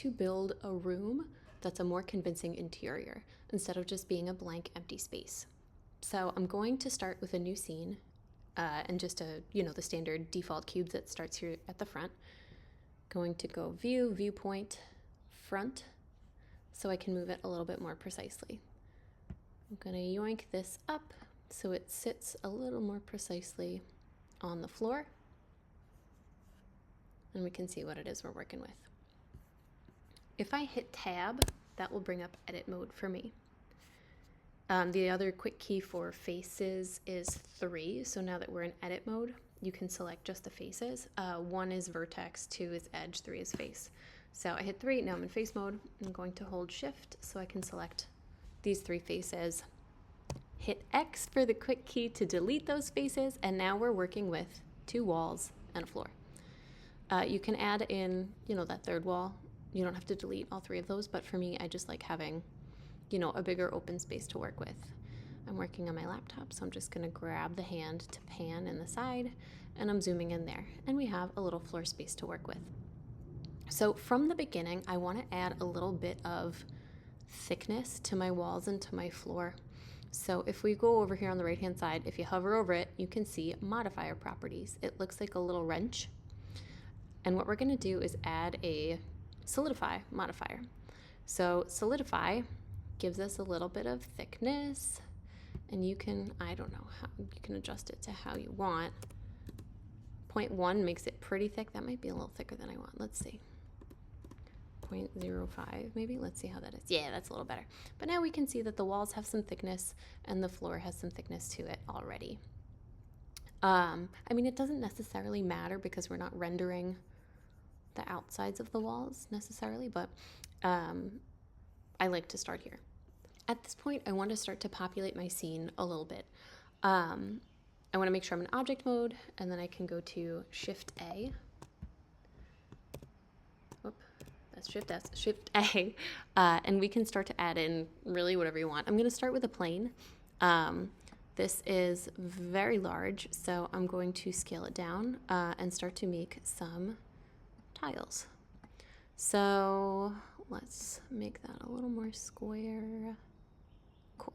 to build a room that's a more convincing interior instead of just being a blank empty space. So I'm going to start with a new scene and just the standard default cube that starts here at the front. Going to go view, viewpoint, front, so I can move it a little bit more precisely. I'm gonna yoink this up so it sits a little more precisely on the floor, and we can see what it is we're working with. If I hit tab, that will bring up edit mode for me. The other quick key for faces is 3, so now that we're in edit mode, you can select just the faces. 1 is vertex, 2 is edge, 3 is face. So I hit 3, now I'm in face mode. I'm going to hold shift so I can select these 3 faces. Hit X for the quick key to delete those faces, and now we're working with 2 walls and a floor. You can add in, that third wall. You don't have to delete all 3 of those, but for me, I just like having, a bigger open space to work with. I'm working on my laptop, so I'm just gonna grab the hand to pan in the side, and I'm zooming in there, and we have a little floor space to work with. So from the beginning, I wanna add a little bit of thickness to my walls and to my floor. So if we go over here on the right-hand side, if you hover over it, you can see modifier properties. It looks like a little wrench. And what we're gonna do is add a solidify modifier. So solidify gives us a little bit of thickness, and you can, you can adjust it to how you want. 0.1 makes it pretty thick. That might be a little thicker than I want. Let's see. 0.05 maybe. Let's see how that is. Yeah, that's a little better. But now we can see that the walls have some thickness and the floor has some thickness to it already. It doesn't necessarily matter because we're not rendering the outsides of the walls necessarily, but I like to start here. At this point, I want to start to populate my scene a little bit. I want to make sure I'm in object mode, and then I can go to Shift A. That's Shift A, and we can start to add in really whatever you want. I'm going to start with a plane. This is very large, so I'm going to scale it down and start to make some tiles. So let's make that a little more square. Cool.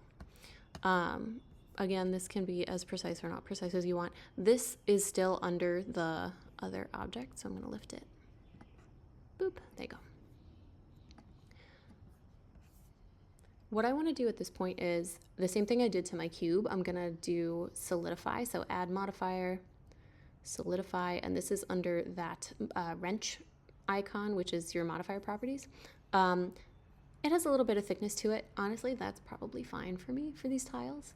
Again, this can be as precise or not precise as you want. This is still under the other object, so I'm going to lift it. Boop, there you go. What I want to do at this point is the same thing I did to my cube. I'm going to do solidify, so add modifier, solidify, and this is under that wrench icon, which is your modifier properties. It has a little bit of thickness to it. Honestly, that's probably fine for me for these tiles.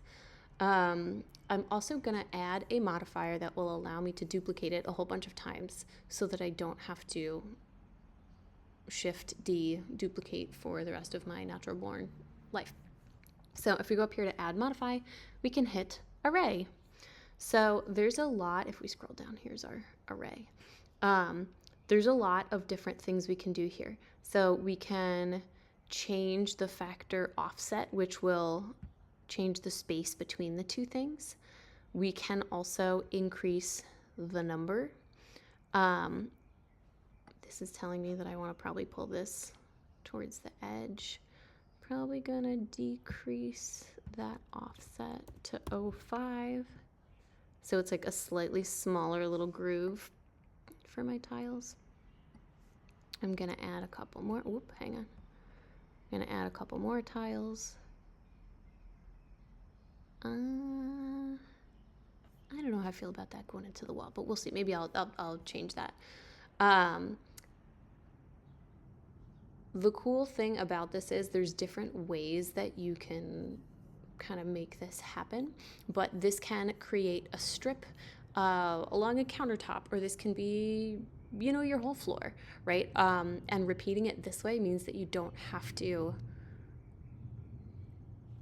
I'm also going to add a modifier that will allow me to duplicate it a whole bunch of times so that I don't have to Shift D duplicate for the rest of my natural born life. So if we go up here to add modify, we can hit array. So there's a lot, if we scroll down, here's our array. There's a lot of different things we can do here. So we can change the factor offset, which will change the space between the 2 things. We can also increase the number. This is telling me that I want to probably pull this towards the edge. Probably gonna decrease that offset to 0.5. So it's like a slightly smaller little groove for my tiles. I'm gonna add a couple more. Whoop, hang on. I'm gonna add a couple more tiles. I don't know how I feel about that going into the wall, but we'll see. Maybe I'll change that. The cool thing about this is there's different ways that you can kind of make this happen, but this can create a strip along a countertop, or this can be, your whole floor, right? And repeating it this way means that you don't have to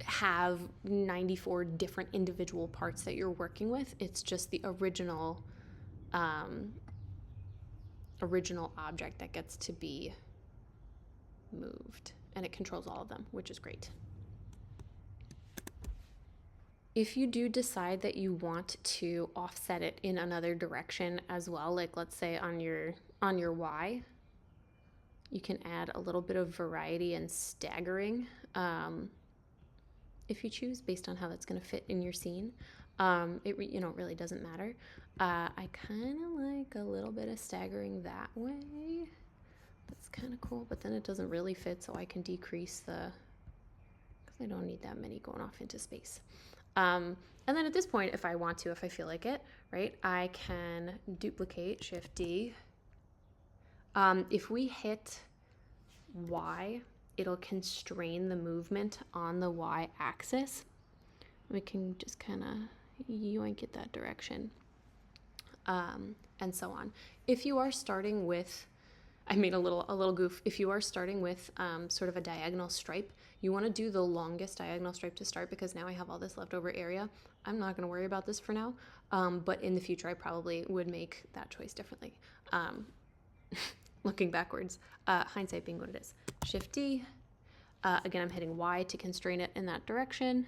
have 94 different individual parts that you're working with. It's just the original object that gets to be moved, and it controls all of them, which is great. If you do decide that you want to offset it in another direction as well, like let's say on your Y, You can add a little bit of variety and staggering if you choose, based on how that's going to fit in your scene. It really doesn't matter. I kind of like a little bit of staggering that way. That's kind of cool, but then it doesn't really fit, so I can decrease because I don't need that many going off into space. And then at this point, if I want to, if I feel like it, right, I can duplicate, Shift D. If we hit Y, it'll constrain the movement on the Y axis. We can just kind of yoink it that direction, and so on. If you are starting with, I made a little goof. If you are starting with sort of a diagonal stripe, you want to do the longest diagonal stripe to start, because now I have all this leftover area. I'm not going to worry about this for now, but in the future I probably would make that choice differently. Looking backwards, hindsight being what it is. Shift D. Again, I'm hitting Y to constrain it in that direction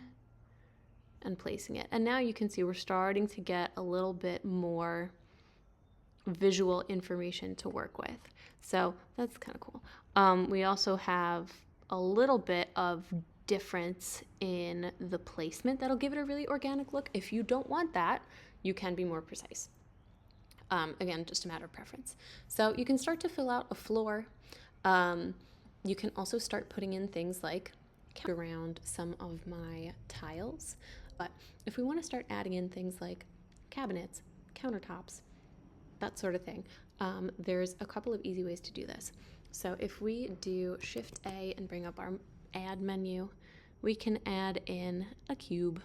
and placing it. And now you can see we're starting to get a little bit more visual information to work with. So that's kind of cool. We also have a little bit of difference in the placement that'll give it a really organic look. If you don't want that, you can be more precise. Again, just a matter of preference. So you can start to fill out a floor. You can also start putting in things like around some of my tiles. But if we want to start adding in things like cabinets, countertops, that sort of thing, there's a couple of easy ways to do this. So if we do Shift A and bring up our add menu, we can add in a cube.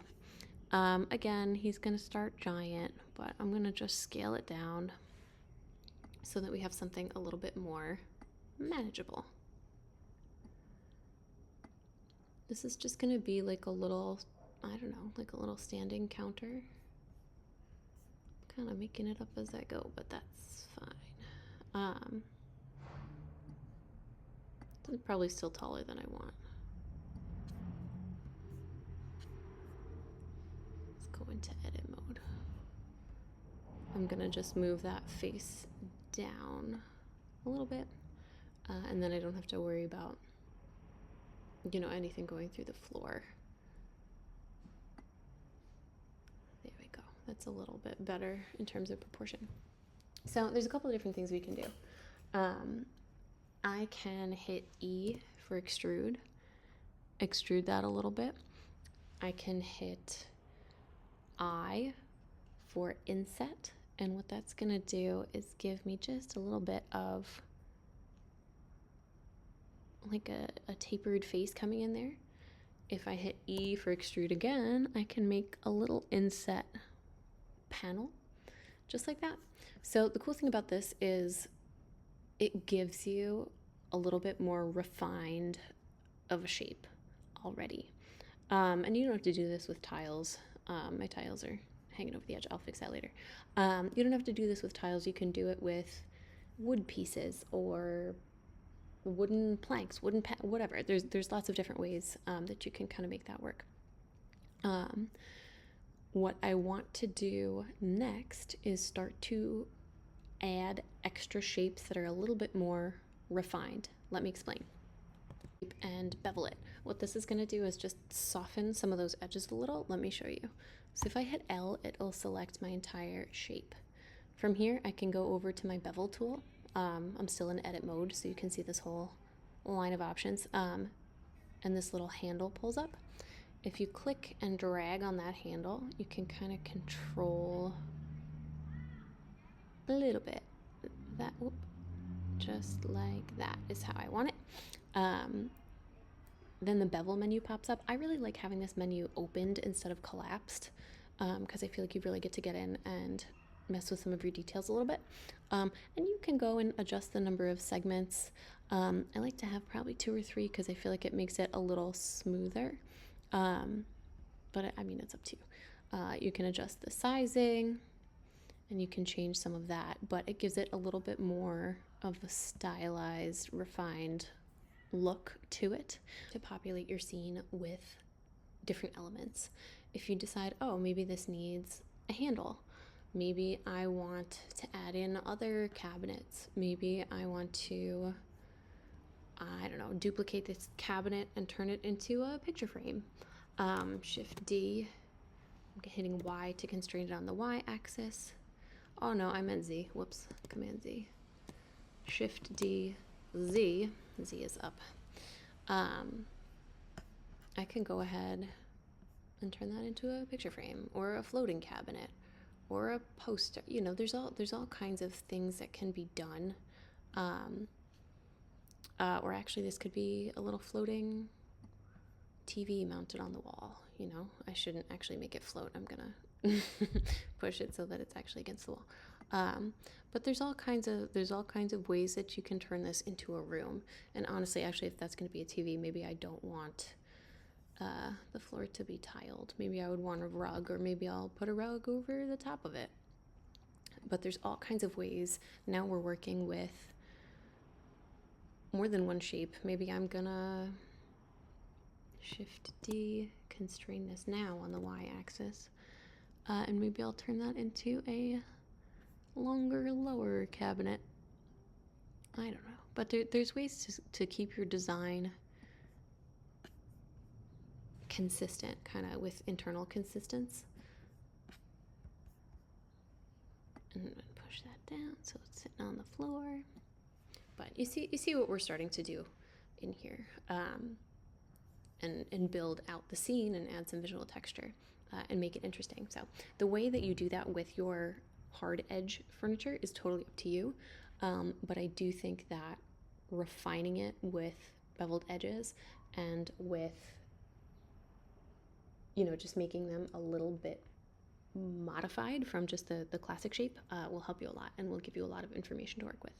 Again, he's going to start giant, but I'm going to just scale it down so that we have something a little bit more manageable. This is just going to be like a little, I don't know, like a little standing counter. Kind of making it up as I go, but that's fine. It's probably still taller than I want. Let's go into edit mode. I'm gonna just move that face down a little bit, and then I don't have to worry about, anything going through the floor. There we go. That's a little bit better in terms of proportion. So there's a couple of different things we can do. I can hit E for extrude that a little bit. I can hit I for inset, and what that's gonna do is give me just a little bit of like a tapered face coming in there. If I hit E for extrude again, I can make a little inset panel, just like that. So the cool thing about this is it gives you a little bit more refined of a shape already. And you don't have to do this with tiles. My tiles are hanging over the edge. I'll fix that later. You don't have to do this with tiles. You can do it with wood pieces or wooden planks, whatever. There's lots of different ways that you can kind of make that work. What I want to do next is start to add extra shapes that are a little bit more refined. Let me explain. And bevel it. What this is going to do is just soften some of those edges a little. Let me show you. So if I hit L, it'll select my entire shape. From here, I can go over to my bevel tool. I'm still in edit mode, so you can see this whole line of options. And this little handle pulls up. If you click and drag on that handle, you can kind of control a little bit. That, whoop, just like that is how I want it. Then the bevel menu pops up. I really like having this menu opened instead of collapsed, because I feel like you really get to get in and mess with some of your details a little bit. And you can go and adjust the number of segments. I like to have probably 2 or 3 because I feel like it makes it a little smoother. But I mean, it's up to you. You can adjust the sizing and you can change some of that, but it gives it a little bit more of a stylized, refined look to it to populate your scene with different elements. If you decide, oh, maybe this needs a handle, maybe I want to add in other cabinets, maybe I want to I don't know, duplicate this cabinet and turn it into a picture frame. Shift D, I'm hitting Y to constrain it on the Y axis. Oh no, I meant Z. Whoops, Command Z. Shift D, Z. Z is up. I can go ahead and turn that into a picture frame or a floating cabinet or a poster. You know, there's all kinds of things that can be done. Or actually, this could be a little floating TV mounted on the wall. You know, I shouldn't actually make it float. I'm gonna push it so that it's actually against the wall. But there's all kinds of ways that you can turn this into a room. And honestly, actually, if that's going to be a TV, maybe I don't want the floor to be tiled. Maybe I would want a rug, or maybe I'll put a rug over the top of it. But there's all kinds of ways. Now we're working with more than one shape. Maybe I'm gonna Shift D, constrain this now on the Y-axis, and maybe I'll turn that into a longer, lower cabinet. I don't know, but there's ways to keep your design consistent, kind of with internal consistency. And push that down so it's sitting on the floor. But you see what we're starting to do in here, and build out the scene and add some visual texture and make it interesting. So the way that you do that with your hard edge furniture is totally up to you. But I do think that refining it with beveled edges and with, you know, just making them a little bit modified from just the classic shape will help you a lot and will give you a lot of information to work with.